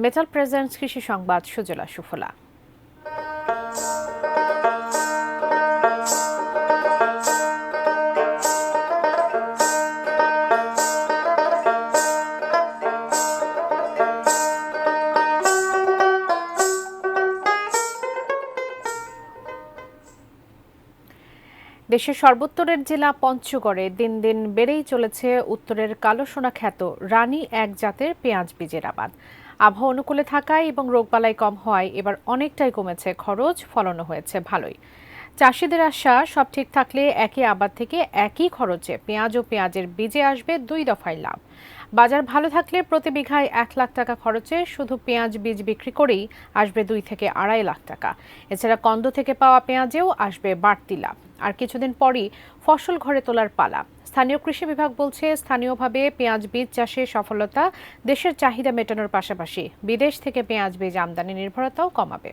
Metal presents কৃষি সংবাদ সুজলা সুফলা। দেশের সর্বোত্তরের জেলা পঞ্চগড়ে দিন দিন বেড়েই চলেছে উত্তরের কালোসোনা খ্যাত রানী এক জাতের পেঁয়াজ বীজের আবাদ। আবহাওয়া অনুকূলে থাকায় এবং রোগবালাই কম হওয়ায় এবার অনেকটাই কমেছে খরচ, ফলনও হয়েছে ভালোই। চাষিদের আশা, সব ঠিক থাকলে একই আবাদ থেকে একই খরচে পেঁয়াজ ও পেঁয়াজের বীজে আসবে 2 দফায় লাভ। বাজার ভালো থাকলে প্রতি বিঘায় 1 লাখ টাকা খরচে শুধু পেঁয়াজ বীজ বিক্রি করেই আসবে 2 থেকে 2.5 লাখ টাকা। এছাড়া কন্দ থেকে পাওয়া পেঁয়াজেও আসবে বাড়তি লাভ। আর কিছুদিন পরই ফসল ঘরে তোলার পালা। স্থানীয় কৃষি বিভাগ বলছে, স্থানীয়ভাবে পেঁয়াজ বীজ চাষে সফলতা দেশের চাহিদা মেটানোর পাশাপাশি বিদেশ থেকে পেঁয়াজ বীজ আমদানি নির্ভরতাও কমাবে।